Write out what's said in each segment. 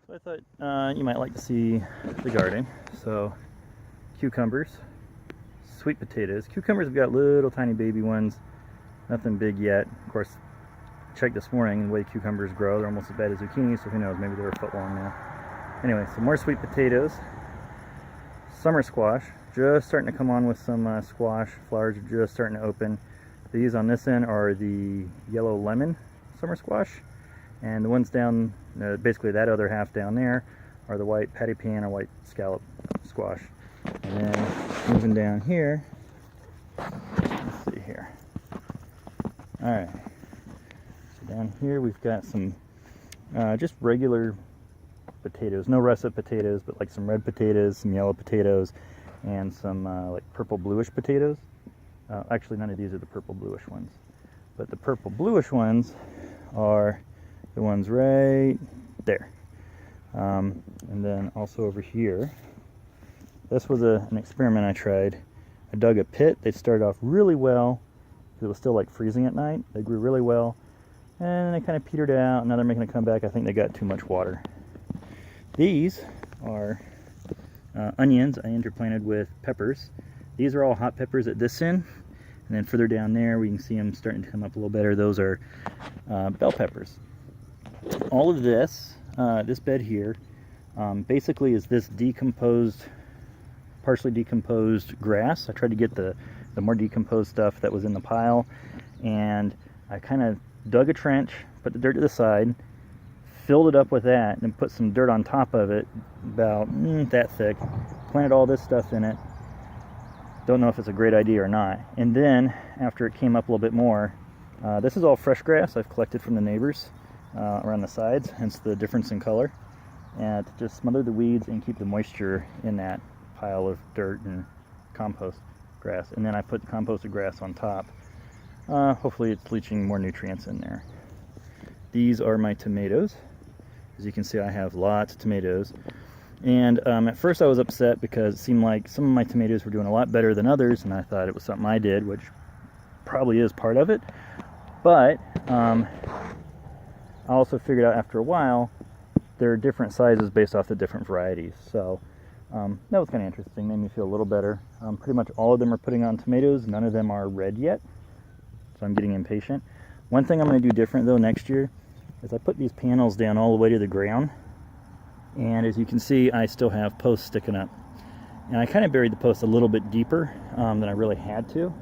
So I thought you might like to see the garden. So cucumbers, sweet potatoes. Cucumbers have got little tiny baby ones, nothing big yet. Of course, checked this morning, and the way cucumbers grow, they're almost as bad as zucchini, so who knows, maybe they're a foot long now. Anyway, some more sweet potatoes. Summer squash, just starting to come on with some squash. Flowers are just starting to open. These on this end are the yellow lemon summer squash, and the ones down, basically that other half down there, are the white patty pan or white scallop squash. And then moving down here, let's see here. All right, so down here we've got some just regular potatoes, no russet potatoes, but like some red potatoes, some yellow potatoes, and some like purple bluish potatoes. Actually, none of these are the purple bluish ones, but the purple bluish ones are the ones right there. And then also over here, this was an experiment I tried. I dug a pit. They started off really well because it was still like freezing at night. They grew really well, and they kind of petered out. Now they're making a comeback. I think they got too much water. These are onions I interplanted with peppers. These are all hot peppers at this end, and then further down there we can see them starting to come up a little better. Those are bell peppers. All of this, this bed here, basically is this decomposed, partially decomposed grass. I tried to get the more decomposed stuff that was in the pile, and I kind of dug a trench, put the dirt to the side, filled it up with that, and put some dirt on top of it, about that thick, planted all this stuff in it. Don't know if it's a great idea or not. And then, after it came up a little bit more, this is all fresh grass I've collected from the neighbors around the sides, hence the difference in color. And to just smother the weeds and keep the moisture in that pile of dirt and compost grass. And then I put the composted grass on top. Hopefully it's leaching more nutrients in there. These are my tomatoes. As you can see, I have lots of tomatoes. And at first I was upset because it seemed like some of my tomatoes were doing a lot better than others, and I thought it was something I did, which probably is part of it. But I also figured out after a while there are different sizes based off the different varieties. So that was kind of interesting, made me feel a little better. Pretty much all of them are putting on tomatoes. None of them are red yet, so I'm getting impatient. One thing I'm going to do different though next year is I put these panels down all the way to the ground, and as you can see I still have posts sticking up, and I kind of buried the posts a little bit deeper than I really had to,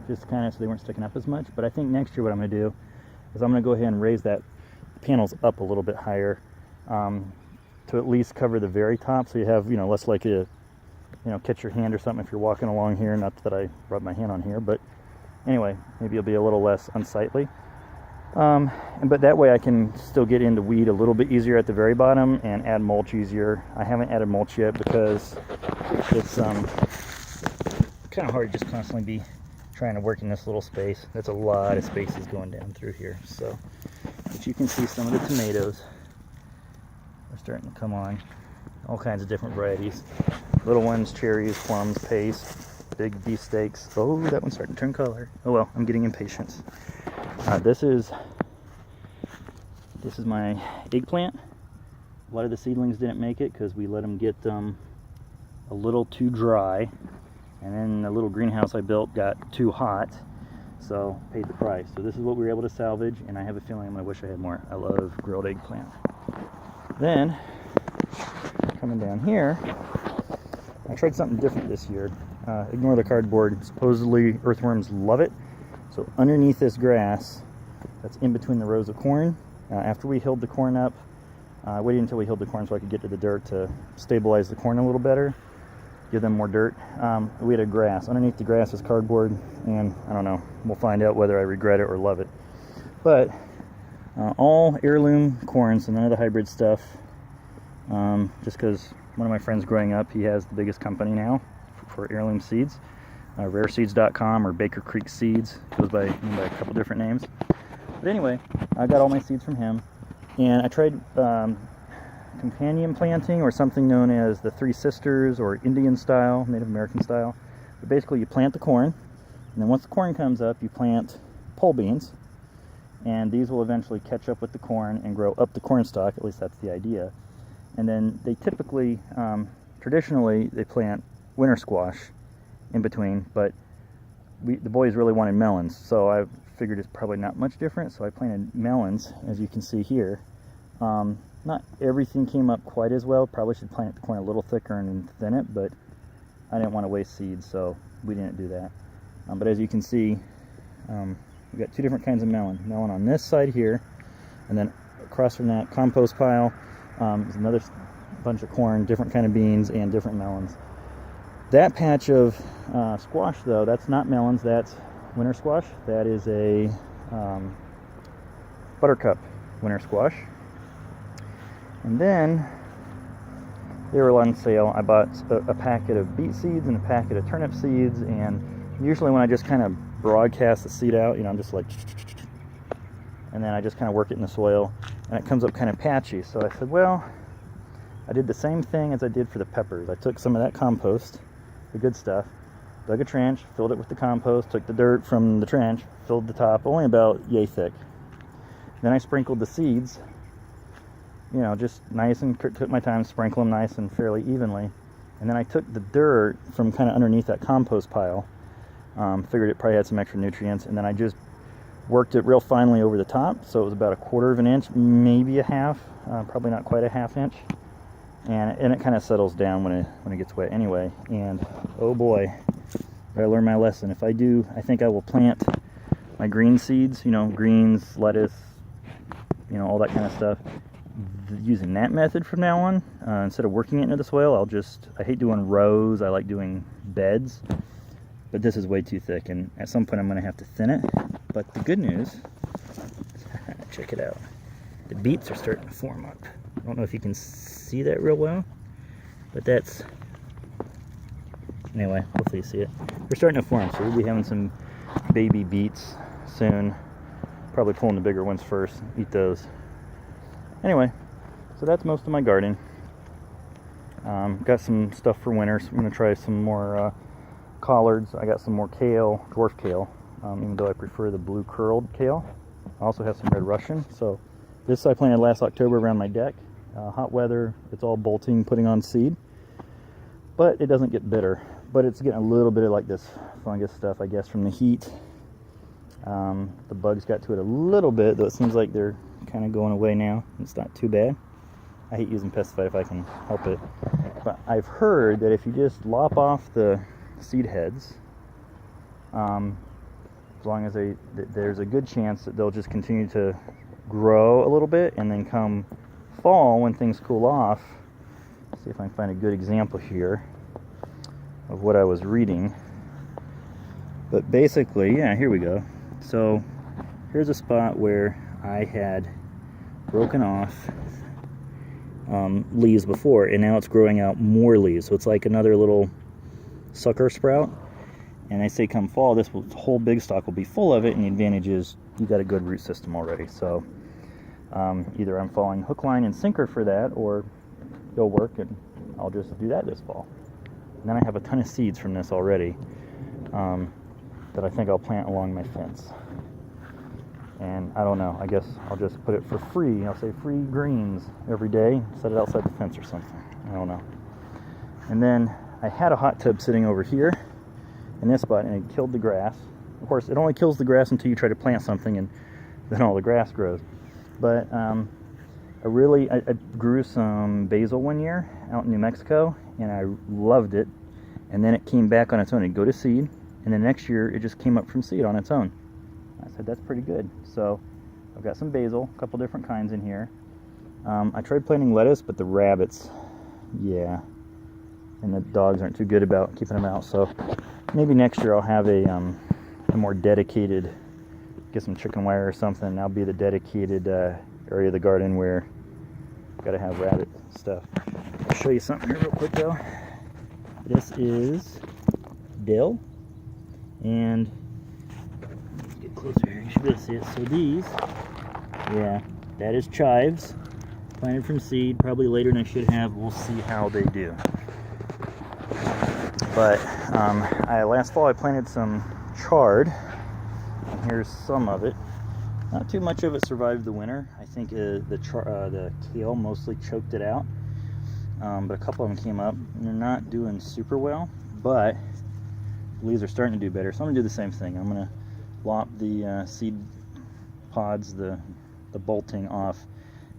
just kind of so they weren't sticking up as much. But I think next year what I'm going to do is I'm going to go ahead and raise that panels up a little bit higher, to at least cover the very top, so you have, less like a, catch your hand or something if you're walking along here. Not that I rub my hand on here, but anyway, maybe it'll be a little less unsightly. But that way I can still get into weed a little bit easier at the very bottom and add mulch easier. I haven't added mulch yet because it's kind of hard to just constantly be trying to work in this little space. That's a lot of spaces going down through here. So, but you can see some of the tomatoes are starting to come on. All kinds of different varieties. Little ones, cherries, plums, pace, big beefsteaks. Oh, that one's starting to turn color. Oh well, I'm getting impatient. This is my eggplant. A lot of the seedlings didn't make it because we let them get a little too dry, and then the little greenhouse I built got too hot, so paid the price. So this is what we were able to salvage, and I have a feeling I'm going to wish I had more. I love grilled eggplant. Then, coming down here, I tried something different this year. Ignore the cardboard. Supposedly earthworms love it. So underneath this grass that's in between the rows of corn, after we hilled the corn up, I waited until we hilled the corn so I could get to the dirt to stabilize the corn a little better, give them more dirt. We had a grass. Underneath the grass is cardboard, and I don't know, we'll find out whether I regret it or love it. But all heirloom corn, so none of the hybrid stuff, just because one of my friends growing up, he has the biggest company now for heirloom seeds. Rareseeds.com or Baker Creek Seeds. It goes by a couple different names. But anyway, I got all my seeds from him, and I tried companion planting, or something known as the Three Sisters, or Indian style, Native American style. But basically you plant the corn, and then once the corn comes up, you plant pole beans, and these will eventually catch up with the corn and grow up the corn stalk. At least that's the idea. And then they typically, traditionally, they plant winter squash in between, but the boys really wanted melons, so I figured it's probably not much different, so I planted melons, as you can see here. Not everything came up quite as well. Probably should plant the corn a little thicker and thin it, but I didn't want to waste seeds, so we didn't do that. But as you can see, we've got two different kinds of melon. Melon on this side here, and then across from that compost pile is another bunch of corn, different kind of beans, and different melons. That patch of squash, though, that's not melons, that's winter squash. That is a buttercup winter squash. And then they were on sale. I bought a packet of beet seeds and a packet of turnip seeds, and usually when I just kind of broadcast the seed out, I'm just like, and then I just kind of work it in the soil, and it comes up kind of patchy. So I said, well, I did the same thing as I did for the peppers. I took some of that compost, the good stuff, dug a trench, filled it with the compost, took the dirt from the trench, filled the top, only about yay thick. Then I sprinkled the seeds, just nice, and took my time, sprinkle them nice and fairly evenly. And then I took the dirt from kind of underneath that compost pile, figured it probably had some extra nutrients, and then I just worked it real finely over the top, so it was about 1/4 of an inch, maybe a half, probably not quite a 1/2 inch. And it kind of settles down when it gets wet anyway. And oh boy, I learned my lesson. If I do, I think I will plant my green seeds, greens, lettuce, all that kind of stuff, using that method from now on. Instead of working it into the soil, I hate doing rows, I like doing beds, but this is way too thick, and at some point I'm going to have to thin it. But the good news, check it out, the beets are starting to form up. I don't know if you can see that real well, but anyway, hopefully you see it. They're starting to form, so we'll be having some baby beets soon. Probably pulling the bigger ones first, eat those. Anyway, so that's most of my garden. Got some stuff for winter, so I'm going to try some more collards. I got some more kale, dwarf kale, even though I prefer the blue curled kale. I also have some red Russian. So this I planted last October around my deck. Hot weather, it's all bolting, putting on seed, but it doesn't get bitter. But it's getting a little bit of like this fungus stuff, I guess, from the heat. The bugs got to it a little bit, though it seems like they're kind of going away now. It's not too bad. I hate using pesticide if I can help it. But I've heard that if you just lop off the seed heads, as long as there's a good chance that they'll just continue to grow a little bit, and then come fall when things cool off. Let's see if I can find a good example here of what I was reading. But basically, yeah, here we go. So here's a spot where I had broken off leaves before, and now it's growing out more leaves. So it's like another little sucker sprout. And I say come fall, this whole big stalk will be full of it, and the advantage is you got a good root system already. So either I'm falling hook, line, and sinker for that, or it'll work, and I'll just do that this fall. And then I have a ton of seeds from this already that I think I'll plant along my fence. And I don't know, I guess I'll just put it for free. I'll say free greens every day, set it outside the fence or something. I don't know. And then I had a hot tub sitting over here in this spot, and it killed the grass. Of course, it only kills the grass until you try to plant something, and then all the grass grows. But I grew some basil one year out in New Mexico, and I loved it. And then it came back on its own. It'd go to seed, and then next year it just came up from seed on its own. I said, that's pretty good. So I've got some basil, a couple different kinds in here. I tried planting lettuce, but the rabbits, yeah, and the dogs aren't too good about keeping them out. So maybe next year I'll have a more dedicated, get some chicken wire or something, and that'll be the dedicated area of the garden where I've got to have rabbit stuff. I'll show you something here real quick though. This is dill, and let's get closer here, you should be able to see it. So these, yeah, that is chives, planted from seed, probably later than I should have. We'll see how they do. But last fall I planted some chard, and here's some of it. Not too much of it survived the winter. I think the kale mostly choked it out. but a couple of them came up and they're not doing super well, but the leaves are starting to do better. So I'm gonna do the same thing. I'm gonna lop the seed pods, the bolting off.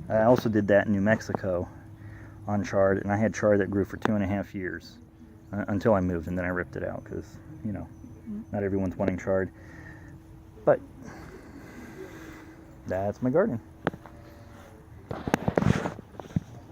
I also did that in New Mexico on chard, and I had chard that grew for 2.5 years until I moved, and then I ripped it out because, you know, not everyone's wanting chard. But that's my garden.